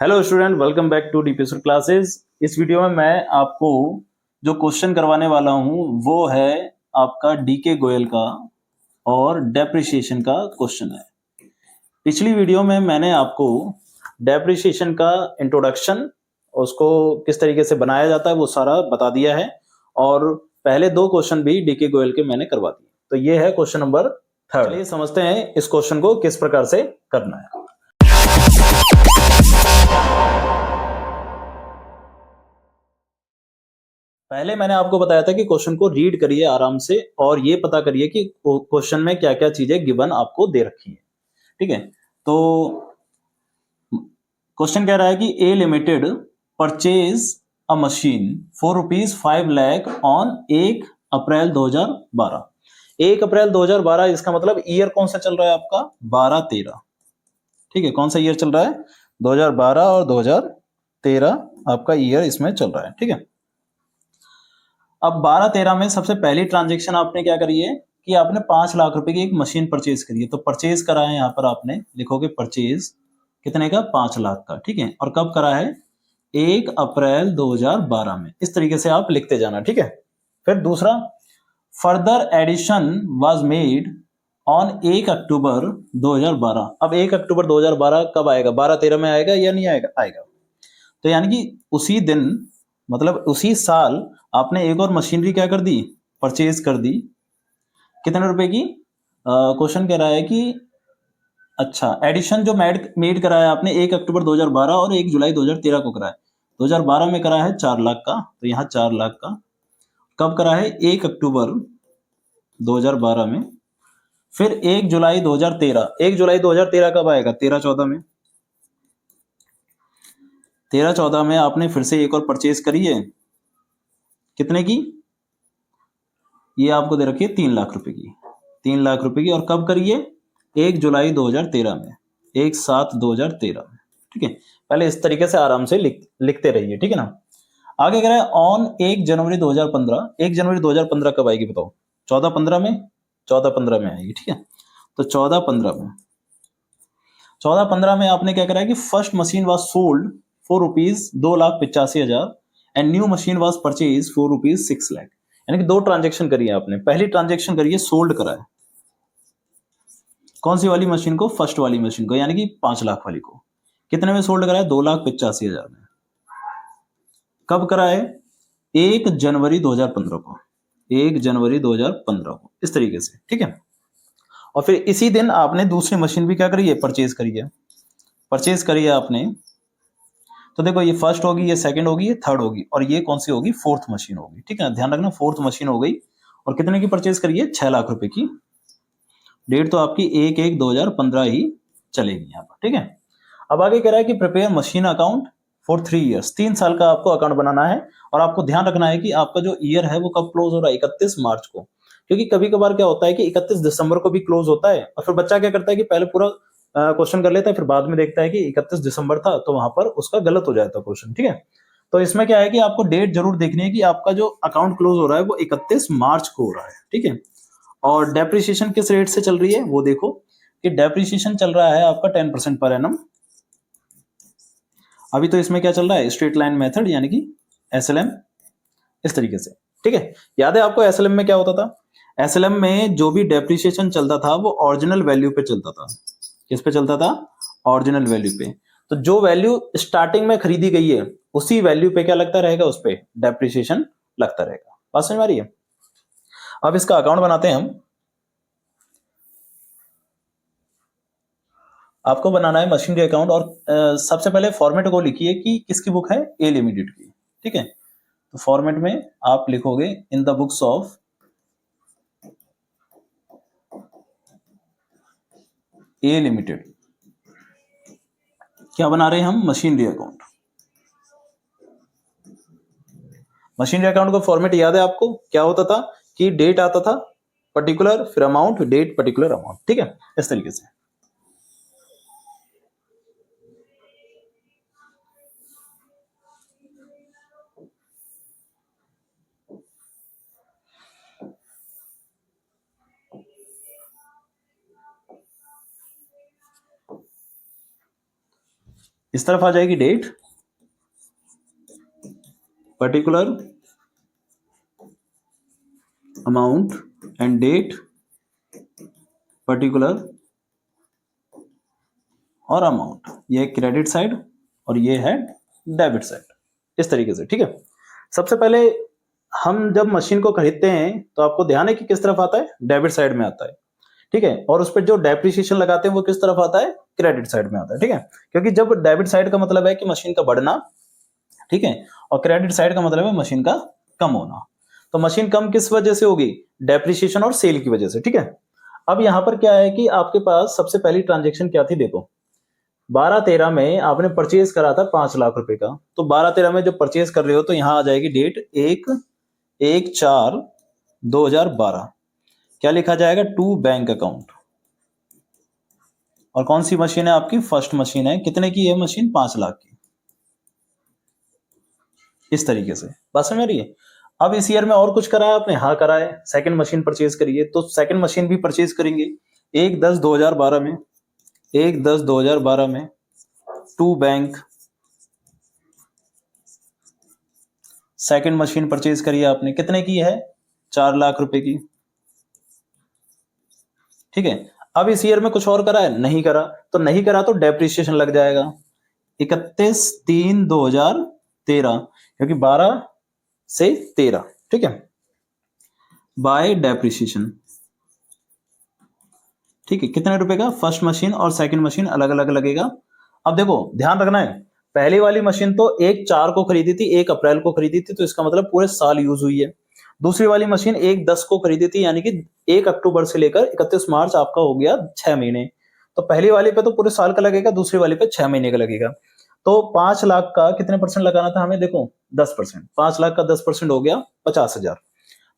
Hello student, welcome back to DPSC classes. इस वीडियो में मैं आपको जो क्वेश्चन करवाने वाला हूं वो है आपका डीके गोयल का और डेप्रिसिएशन का क्वेश्चन है। पिछली वीडियो में मैंने आपको डेप्रिसिएशन का इंट्रोडक्शन, उसको किस तरीके से बनाया जाता है वो सारा बता दिया है, और पहले दो क्वेश्चन भी डीके गोयल के मैंने करवा दिए। तो ये है क्वेश्चन नंबर 3। चलिए समझते हैं इस क्वेश्चन को किस प्रकार से करना है। पहले मैंने आपको बताया था कि क्वेश्चन को रीड करिए आराम से और ये पता करिए कि क्वेश्चन में क्या क्या चीजें गिवन आपको दे रखी है। ठीक है, तो क्वेश्चन कह रहा है कि A limited purchase a machine for ₹5 lakh on 1 अप्रैल 2012। 1 अप्रैल 2012 इसका मतलब ईयर कौन सा चल रहा है आपका? 12-13। ठीक है, कौन सा ईयर चल रहा है? 2012 और 2013 आपका ईयर इसमें चल रहा है। ठीक है, अब 12-13 में सबसे पहली ट्रांजेक्शन आपने क्या करी है कि आपने 5 लाख रुपए की एक मशीन परचेज करी है। तो परचेज करा है, यहाँ पर आपने लिखोगे परचेज कितने का? 5 लाख का। ठीक है, और कब करा है? 1 अप्रैल 2012 में। इस तरीके से आप लिखते जाना। ठीक है, फिर दूसरा, further edition was made on 1 October 2012। अब 1 अक्टूबर 2012 कब आएगा? 12-13 में आएगा या नहीं आएगा? आएगा। तो यानी कि उसी दिन, मतलब उसी साल आपने एक और मशीनरी क्या कर दी? परचेज कर दी। कितने रुपए की? क्वेश्चन कह रहा है कि अच्छा, एडिशन जो मेड कराया आपने 1 अक्टूबर 2012 और 1 जुलाई 2013 को कराया। 2012 में करा है 4 लाख का, तो यहाँ 4 लाख का। कब करा है? 1 अक्टूबर 2012 में। फिर 1 जुलाई 2013। 1 जुलाई 2013 कब आएगा? 13-14 में। 13-14 में आपने फिर से एक और परचेज करी है। कितने की? ये आपको दे रखी है 3 लाख रुपए की। 3 लाख रुपए की, और कब करिए? 1 जुलाई 2013 में। 1/7/2013 में। ठीक है, पहले इस तरीके से आराम से लिखते रहिए। ठीक है ना। आगे कह रहा है ऑन 1 जनवरी 2015। 1 जनवरी 2015 कब आएगी बताओ? 14-15 में। 14-15 में आएगी। ठीक है, तो 14-15 में, 14-15 में आपने क्या करा है कि first machine was sold for ₹2,85,000 and new machine was purchase for ₹6 lakh. यानी कि दो ट्रांजेक्शन करी है आपने। पहली ट्रांजेक्शन करी है, सोल्ड करा है। कौन सी वाली मशीन को? फर्स्ट वाली मशीन को, यानी कि 5 लाख वाली को। कितने में सोल्ड करा है? 2,85,000 में। कब करा है? 1 जनवरी 2015 को। 1 जनवरी 2015 को, इस तरीके से। ठीक है, और फिर इसी दिन आपने दूसरी मशीन भी क्या करी है? परचेज करी है। परचेज करी है आपने, तो देखो ये फर्स्ट होगी, ये सेकंड होगी, ये थर्ड होगी, और ये कौन सी होगी? फोर्थ मशीन होगी। ठीक है ना, ध्यान रखना, फोर्थ मशीन हो गई। और कितने की परचेज करी है? 6 लाख रुपए की। डेट तो आपकी 1/1/2015 ही चलेगी यहाँ पर। ठीक है, अब आगे कह रहा है कि prepare machine account for 3 years. 3 साल का आपको अकाउंट बनाना है, और आपको ध्यान रखना है कि आपका जो ईयर है वो कब क्लोज हो रहा है? 31 मार्च को। क्योंकि कभी कभार क्या होता है कि 31 दिसंबर को भी क्लोज होता है, और फिर बच्चा क्या करता है कि पहले पूरा क्वेश्चन कर लेता है, फिर बाद में देखता है कि 31 दिसंबर था, तो वहां पर उसका गलत हो जाता है क्वेश्चन। ठीक है, तो इसमें क्या है कि आपको डेट जरूर देखनी है कि आपका जो अकाउंट क्लोज हो रहा है वो 31 मार्च को हो रहा है। ठीक है, और डेप्रिसिएशन किस रेट से चल रही है वो देखो, कि डेप्रिसिएशन चल रहा है आपका 10% पर एनम। अभी तो इसमें क्या चल रहा है? स्ट्रेट लाइन मेथड, यानी कि एसएलएम, इस तरीके से। ठीक है, याद है आपको एसएलएम में क्या होता था? एसएलएम में जो भी डेप्रिसिएशन चलता था वो ओरिजिनल वैल्यू पे चलता था। किस पे चलता था? ओरिजिनल वैल्यू पे। तो जो वैल्यू स्टार्टिंग में खरीदी गई है उसी वैल्यू पे क्या लगता रहेगा? उस पे डेप्रिसिएशन लगता रहेगा। बात समझ में आ रही है? अब इसका अकाउंट बनाते हैं हम। आपको बनाना है मशीनरी अकाउंट, और सबसे पहले फॉर्मेट को लिखिए कि किसकी बुक है? ए लिमिटेड की। ठीक है, तो फॉर्मेट में आप लिखोगे in the books of A limited. क्या बना रहे हैं हम? Machinery account. मशीनरी अकाउंट का फॉर्मेट याद है आपको? क्या होता था कि डेट आता था पर्टिकुलर, फिर अमाउंट, डेट, पर्टिकुलर, अमाउंट। ठीक है, इस तरीके से। इस तरफ आ जाएगी date, particular amount and date, particular और अमाउंट। ये क्रेडिट साइड और ये है डेबिट साइड, इस तरीके से। ठीक है, सबसे पहले हम जब मशीन को खरीदते हैं तो आपको ध्यान है कि किस तरफ आता है, डेबिट साइड में आता है। ठीक है, और उस पर जो डेप्रिसिएशन लगाते हैं वो किस तरफ आता है, क्रेडिट साइड में आता है। ठीक है, क्योंकि जब डेबिट साइड का मतलब है कि मशीन का बढ़ना, ठीक है, और क्रेडिट साइड का मतलब है मशीन का कम होना। तो मशीन कम किस वजह से होगी, डेप्रिसिएशन और सेल की वजह से। ठीक है, अब यहां पर क्या है कि आपके पास सबसे पहली ट्रांजेक्शन क्या थी, देखो 12-13 में आपने परचेज करा था 5 लाख रुपए का। तो 12-13 में जब परचेज कर रहे हो तो यहां आ जाएगी डेट 1/4/2012। क्या लिखा जाएगा, टू बैंक अकाउंट। और कौन सी मशीन है आपकी, फर्स्ट मशीन है। कितने की है मशीन, 5 लाख की। इस तरीके से बात समझ रही है। अब इस ईयर में और कुछ करा है आपने, हाँ करा है, सेकंड मशीन परचेज करिए। तो सेकंड मशीन भी परचेज करेंगे 1/10/2012 में, 1/10/2012 में to bank second machine purchase करी आपने। कितने की है, 4 लाख रुपए की। ठीक है, अब इस ईयर में कुछ और करा है, नहीं करा। तो नहीं करा तो डेप्रिसिएशन लग जाएगा 31/3/2013, क्योंकि 12 से 13। ठीक है, बाय डेप्रिसिएशन। ठीक है, कितने रुपए का, फर्स्ट मशीन और सेकंड मशीन अलग अलग लगेगा। अब देखो ध्यान रखना है, पहली वाली मशीन तो 1/4 को खरीदी थी, 1 अप्रैल को खरीदी थी, तो इसका मतलब पूरे साल यूज हुई है। दूसरी वाली मशीन 1/10 को खरीदी थी, यानी कि 1 अक्टूबर से लेकर 31 मार्च आपका हो गया 6 महीने। तो पहली वाली पे तो पूरे साल का लगेगा, दूसरी वाली पे 6 महीने का लगेगा। तो 5 लाख का कितने परसेंट लगाना था हमें, देखो 10%। 5 लाख का 10% हो गया 50,000।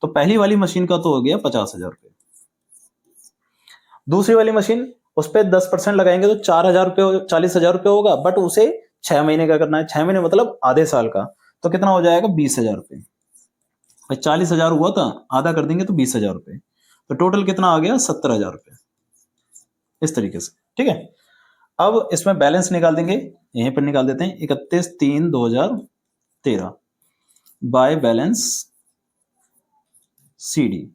तो पहली वाली मशीन का तो हो गया 50,000 रुपए। दूसरी वाली मशीन उस पर 10% लगाएंगे तो 4,000 रुपये, 40,000 रुपये होगा, बट उसे 6 महीने का करना है। 6 महीने मतलब आधे साल का। तो कितना हो जाएगा, 20,000 रुपये। भाई 40,000 हुआ था, आधा कर देंगे तो 20,000 रुपये। तो टोटल कितना आ गया, 70,000 रुपये। इस तरीके से। ठीक है, अब इसमें बैलेंस निकाल देंगे, यहीं पर निकाल देते हैं 31/3/2013 by balance CD,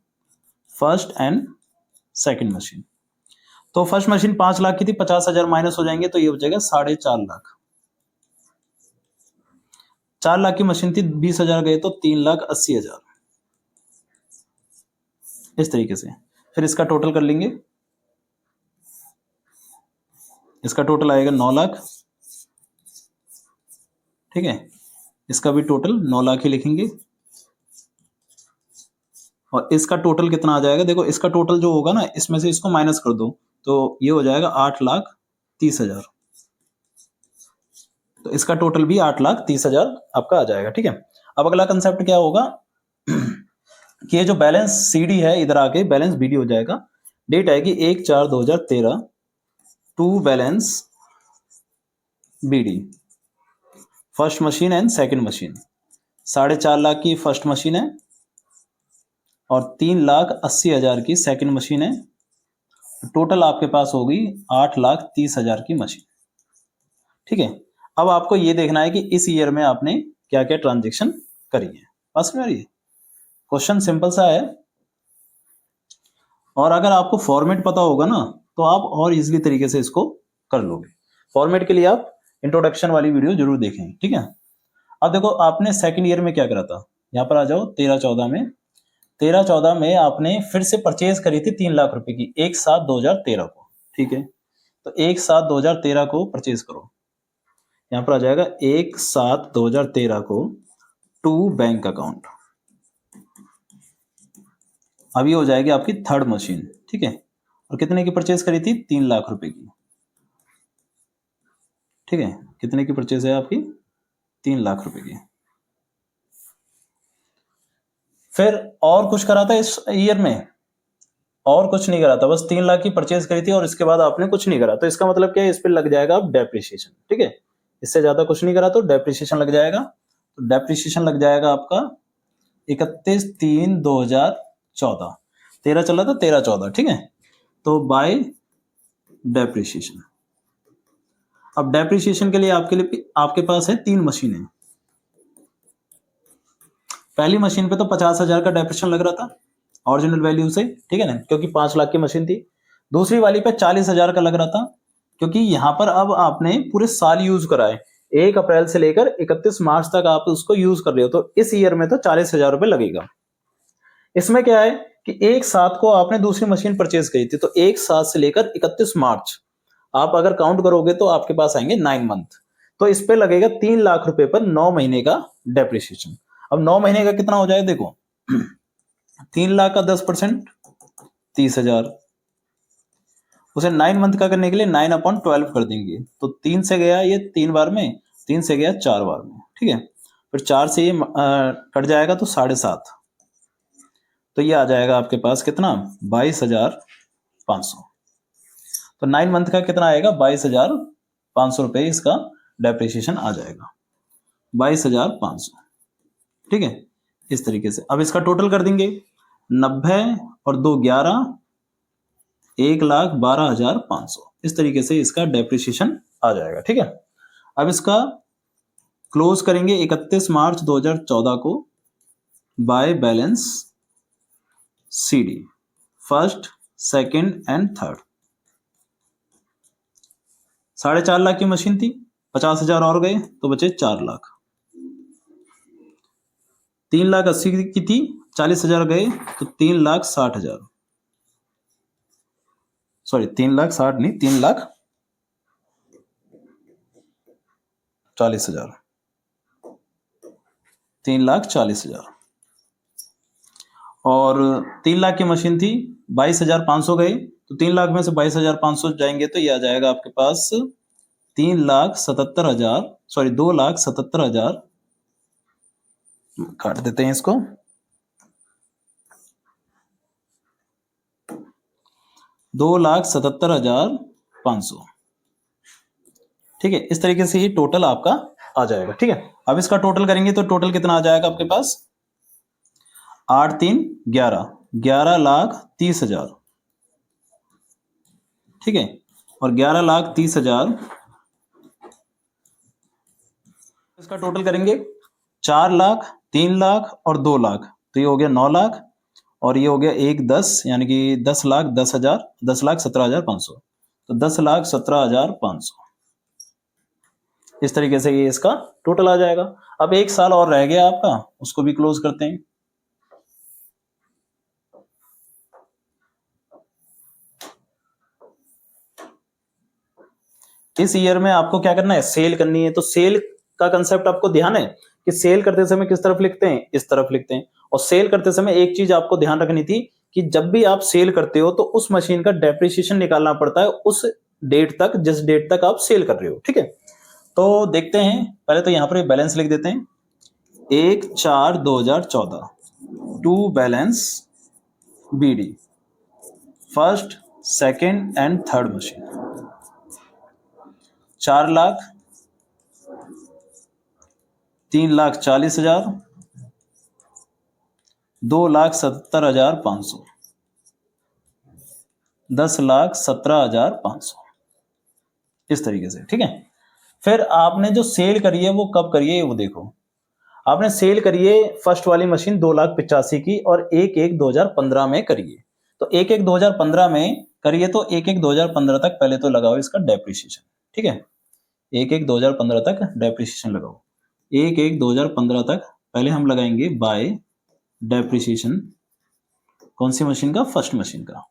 first and second machine. तो फर्स्ट मशीन 5 लाख की थी, 50,000 माइनस हो जाएंगे तो ये हो जाएगा 4.5 लाख। 4 लाख की मशीन थी, 20,000 गए तो 3,80,000। इस तरीके से। फिर इसका टोटल कर लेंगे, इसका टोटल आएगा 9 लाख। ठीक है, इसका भी टोटल 9 लाख ही लिखेंगे। और इसका टोटल कितना आ जाएगा, देखो इसका टोटल जो होगा ना, इसमें से इसको माइनस कर दो तो ये हो जाएगा 8,30,000। तो इसका टोटल भी 8,30,000 आपका आ जाएगा। ठीक है, अब अगला कंसेप्ट क्या होगा कि ये जो बैलेंस CD है, इधर आके बैलेंस BD हो जाएगा। डेट आएगी 1/4/2013 to balance BD, first machine and second machine. 4.5 lakh की फर्स्ट मशीन है और 3,80,000 की सेकंड मशीन है। टोटल आपके पास होगी 8,30,000 की मशीन। ठीक है, अब आपको ये देखना है कि इस ईयर में आपने क्या क्या ट्रांजेक्शन करी है। बस में क्वेश्चन सिंपल सा है, और अगर आपको फॉर्मेट पता होगा ना तो आप और इजीली तरीके से इसको कर लोगे। फॉर्मेट के लिए आप इंट्रोडक्शन वाली वीडियो जरूर देखें। ठीक है, अब देखो आपने सेकंड ईयर में क्या करा था, यहाँ पर आ जाओ 13-14 में। 13-14 में आपने फिर से परचेज करी थी 3 लाख रुपए की 1/7/2013 को। ठीक है, तो 1/7/2013 को परचेज करो। यहाँ पर आ जाएगा 1/7/2013 को टू बैंक अकाउंट। अभी हो जाएगी आपकी थर्ड मशीन। ठीक है, और कितने की परचेज करी थी, 3 लाख रुपए की। ठीक है, कितने की परचेज है आपकी, 3 लाख रुपए की। फिर और कुछ करा था इस ईयर में, और कुछ नहीं करा था, बस 3 लाख की परचेज करी थी और इसके बाद आपने कुछ नहीं करा। तो इसका मतलब क्या है, इस पर लग जाएगा अब डेप्रिसिएशन। ठीक है, इससे ज्यादा कुछ नहीं करा तो डेप्रिसिएशन लग जाएगा। तो डेप्रिसिएशन लग जाएगा आपका 31/3/2014। 13 चल रहा था, 13-14। ठीक है, तो बाय डेप्रिसिएशन। अब डेप्रिसिएशन के लिए आपके पास है 3 मशीनें। पहली मशीन पे तो 50,000 का डेप्रिसिएशन लग रहा था ओरिजिनल वैल्यू से, ठीक है ना, क्योंकि 5 लाख की मशीन थी। दूसरी वाली पे 40,000 का लग रहा था, क्योंकि यहां पर अब आपने पूरे साल यूज करा है, 1 अप्रैल से लेकर 31 मार्च तक आप उसको यूज कर रहे हो, तो इस ईयर में तो 40,000 रुपए लगेगा। इसमें क्या है कि 1/7 को आपने दूसरी मशीन परचेज करी थी, तो 1/7 से लेकर 31 मार्च आप अगर काउंट करोगे तो आपके पास आएंगे 9 मंथ। तो इस पे लगेगा 3 लाख रुपए पर 9 महीने का डेप्रिसिएशन। अब 9 महीने का कितना हो जाएगा देखो, 3 लाख का 10% 30,000, उसे 9 मंथ का करने के लिए 9/12 कर देंगे, तो 3 से गया ये 3 बार में, 3 से गया 4 बार में, ठीक है। फिर 4 से ये कट जाएगा तो 7.5, तो ये आ जाएगा आपके पास कितना, 22,500। तो 9 मंथ का कितना आएगा, 22,500 रुपए इसका डेप्रिसिएशन आ जाएगा, 22,500, ठीक है। इस तरीके से अब इसका टोटल कर देंगे, 90 और 2 11, 1,12,500, इस तरीके से इसका डेप्रिसिएशन आ जाएगा, ठीक है। अब इसका क्लोज करेंगे 31 मार्च 2014 को by balance CD, first, second and third. 4.5 lakh की मशीन थी, 50,000 और गए तो बचे 4 लाख। 3,80,000 की थी, 40,000 गए तो 3,60,000, सॉरी 3,60,000 नहीं, 3,40,000, 3,40,000। और 3 लाख की मशीन थी, 22,500 गए, तो 3 लाख में से 22,500 जाएंगे तो ये आ जाएगा आपके पास 3,77,000, सॉरी 2,77,000, काट देते हैं इसको, 2,77,500, ठीक है। इस तरीके से ही टोटल आपका आ जाएगा, ठीक है। अब इसका टोटल करेंगे तो टोटल कितना आ जाएगा आपके पास, 8 3 11, 11,30,000, ठीक है। और 11,30,000 इसका टोटल करेंगे, 4 लाख, 3 लाख और 2 लाख, तो ये हो गया 9 लाख, और ये हो गया 1 10, यानी कि 10,10,000, 10,17,500, तो 10,17,500, इस तरीके से ये इसका टोटल आ जाएगा। अब 1 साल और रह गया आपका, उसको भी क्लोज करते हैं। इस ईयर में आपको क्या करना है, सेल करनी है, तो सेल का कंसेप्ट आपको ध्यान है कि सेल करते समय किस तरफ लिखते हैं, इस तरफ लिखते हैं। और सेल करते समय एक चीज आपको ध्यान रखनी थी कि जब भी आप सेल करते हो तो उस मशीन का डेप्रिसिएशन निकालना पड़ता है उस डेट तक जिस डेट तक आप सेल कर रहे हो, ठीक है। तो देखते हैं, पहले तो यहां पर बैलेंस लिख देते हैं, 1/4/2014 to balance BD, first, second and third machine, 4 lakh, 3,40,000, 2,70,500, 10,17,500, इस तरीके से, ठीक है। फिर आपने जो सेल करी है वो कब करी है वो देखो, आपने सेल करी है फर्स्ट वाली मशीन 2,85,000 की, और 1/1/2015 में करिए, तो 1/1/2015 में करिए, तो 1/1/2015 तक पहले तो लगाओ इसका डेप्रिसिएशन, ठीक है। 1/1/2015 तक डेप्रिसिएशन लगाओ, 1/1/2015 तक पहले हम लगाएंगे बाय डेप्रिसिएशन, कौन सी मशीन का, फर्स्ट मशीन का।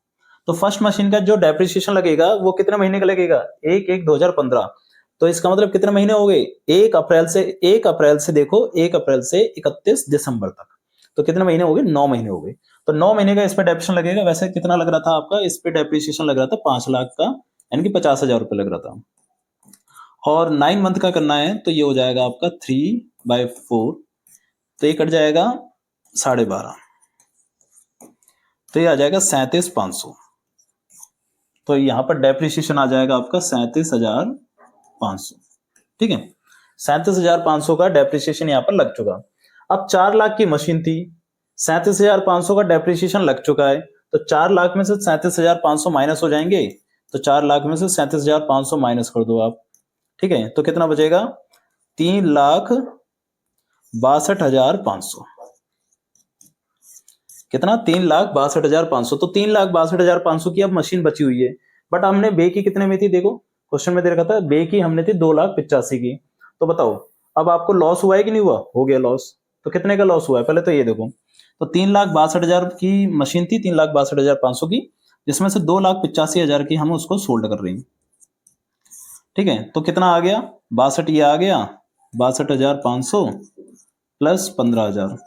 तो फर्स्ट मशीन का जो डेप्रिसिएशन लगेगा वो कितने महीने का लगेगा, 1/1/2015, तो इसका मतलब कितने महीने हो गए, 1 अप्रैल से देखो, 1 अप्रैल से 31 दिसंबर तक, तो कितने महीने हो गए, 9 महीने हो गए। तो 9 महीने का इस पे डेप्रिसिएशन लगेगा। वैसे कितना लग रहा था आपका, इस पे डेप्रिसिएशन लग रहा था 5 लाख का, यानी कि 50,000 रुपए लग रहा था। और 9 मंथ का करना है तो ये हो जाएगा आपका 3/4, तो ये कट जाएगा 12.5, तो ये आ जाएगा 37,500, तो यहाँ पर डेप्रिसिएशन आ जाएगा आपका 37,500, ठीक है। 37,500 का डेप्रिसिएशन यहाँ पर लग चुका। अब 4 लाख की मशीन थी, 37,500 का डेप्रिसिएशन लग चुका है, तो 4 लाख में से 37,500 माइनस हो जाएंगे, तो 4 लाख में से 37,500 माइनस कर दो आप, ठीक है, तो कितना बचेगा 3,62,500। कितना 3,62,500। तो 3,62,500 की अब मशीन बची हुई है, बट हमने बे की कितने में थी, देखो क्वेश्चन में दे रखा था बे की हमने थी 2,85,000 की। तो बताओ अब आपको लॉस हुआ है कि नहीं हुआ, हो गया लॉस। तो कितने का लॉस हुआ है पहले तो ये देखो, तो 3,62,000 की मशीन थी, 3,62,500 की, जिसमें से 2,85,000 की हम उसको सोल्ड कर रहे हैं। ठीक है, तो कितना आ गया 62, ये आ गया 62,500 प्लस 15,000,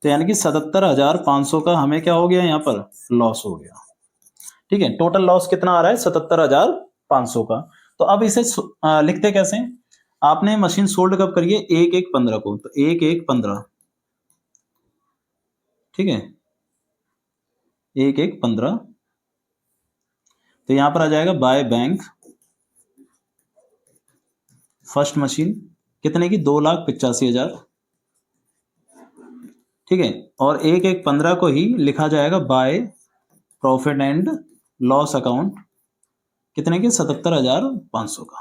तो यानी कि 77,500 का हमें क्या हो गया यहाँ पर लॉस हो गया। ठीक है, टोटल लॉस कितना आ रहा है 77,500 का। तो अब इसे लिखते कैसे, आपने मशीन सोल्ड कब करिए 1/1/15 को, तो 1/1/15, ठीक है 1/1/15, तो यहां पर आ जाएगा बाय बैंक फर्स्ट मशीन कितने की 2,85,000, ठीक है, और 1/1/15 को ही लिखा जाएगा by profit and loss account कितने की 77,500 का।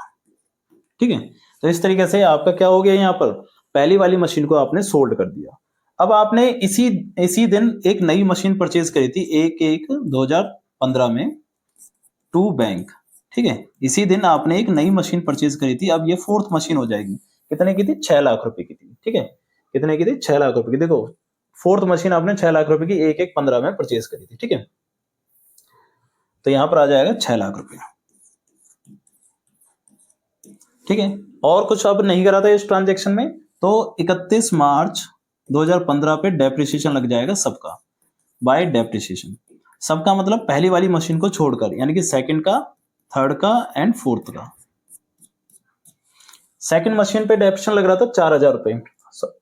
ठीक है, तो इस तरीके से आपका क्या हो गया, यहाँ पर पहली वाली मशीन को आपने सोल्ड कर दिया। अब आपने इसी दिन एक नई मशीन परचेज करी थी 1/1/2015 में टू बैंक। ठीक है, इसी दिन आपने एक नई मशीन परचेज करी थी, अब ये फोर्थ मशीन हो जाएगी, कितने की थी 6 लाख रुपए की थी। ठीक है, कितने की थी 6 लाख रुपए की, देखो फोर्थ मशीन आपने 6 लाख रुपए की 1/1/15 में परचेज करी थी। ठीक है, तो यहां पर आ जाएगा 6 लाख रुपए। ठीक है, और कुछ अब नहीं करा था इस ट्रांजेक्शन में, तो 31 मार्च 2015 पे डेप्रिसिएशन लग जाएगा सबका, बाय डेप्रिसिएशन। सबका मतलब पहली वाली मशीन को छोड़कर, यानी कि सेकंड का, थर्ड का एंड फोर्थ का। सेकंड मशीन पे डेप्रिसिएशन लग रहा था 4,000 रुपए,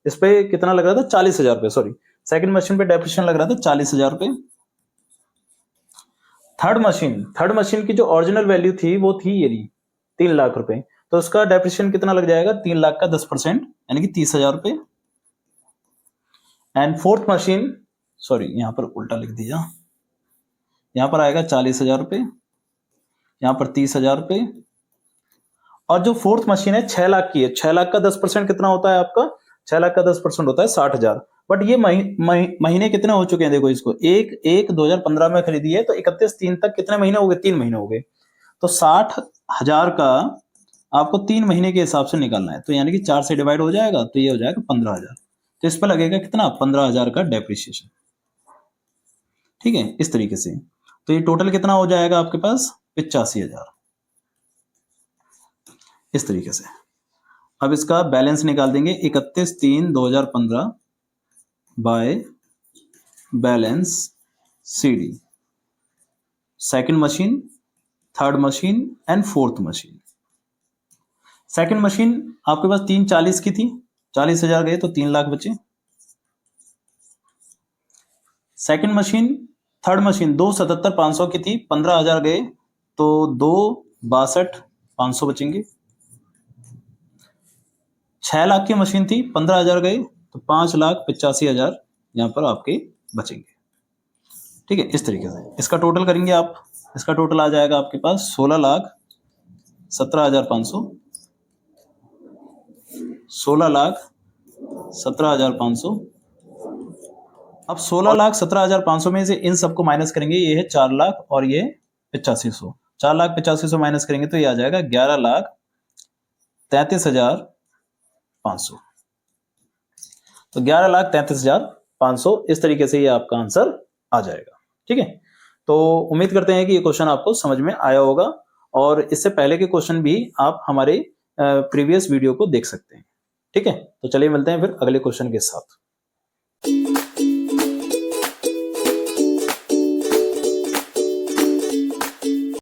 इस पे कितना लग रहा था 40,000 रुपए, सॉरी सेकंड मशीन पे डेप्रिसिएशन लग रहा था 40,000 रुपए। थर्ड मशीन की जो ओरिजिनल वैल्यू थी वो थी ये 3 लाख रुपए, तो उसका डेप्रिसिएशन कितना लग जाएगा 3 लाख का 10%, यानी कि 30,000 रुपए। एंड फोर्थ मशीन, सॉरी यहां पर उल्टा लिख दिया, यहां पर आएगा 40,000 रुपए, यहां पर 30,000 रुपए, और जो फोर्थ मशीन है 6 लाख की है, 6 लाख का 10% कितना होता है आपका, 6 लाख का 10% होता है 60,000। बट ये महीने कितने हो चुके हैं, देखो इसको 1/1/2015 में खरीदी है, तो 31/3 तक कितने महीने हो गए, 3 महीने हो गए, तो 60,000 का आपको 3 महीने के हिसाब से निकालना है, तो यानी कि 4 से डिवाइड हो जाएगा, तो ये हो जाएगा 15,000, तो इस पर लगेगा कितना 15,000 का डेप्रिसिएशन। ठीक है, इस तरीके से, तो ये टोटल कितना हो जाएगा आपके पास 85,000, इस तरीके से। अब इसका बैलेंस निकाल देंगे 31/3/2015 by balance CD, second machine, third machine and fourth machine. Second machine आपके पास 340 की थी, 40,000 गए तो 3 लाख बचे। सेकंड मशीन, थर्ड मशीन 2,77,500 की थी, 15,000 गए तो 2,62,500 बचेंगे। 6 लाख की मशीन थी, 15,000 गए तो 5,85,000 यहाँ पर आपके बचेंगे। ठीक है, इस तरीके से इसका टोटल करेंगे आप, इसका टोटल आ जाएगा आपके पास 16,17,500, 16,17,500। अब 16,17,500 में से इन सबको माइनस करेंगे, ये है 4 लाख और ये 85,000, 4,85,000 माइनस करेंगे तो ये आ जाएगा 11,33,500, तो 11,33,500, इस तरीके से ये आपका आंसर आ जाएगा। ठीक है, तो उम्मीद करते हैं कि ये क्वेश्चन आपको समझ में आया होगा, और इससे पहले के क्वेश्चन भी आप हमारे प्रीवियस वीडियो को देख सकते हैं। ठीक है, तो चलिए मिलते हैं फिर अगले क्वेश्चन के साथ।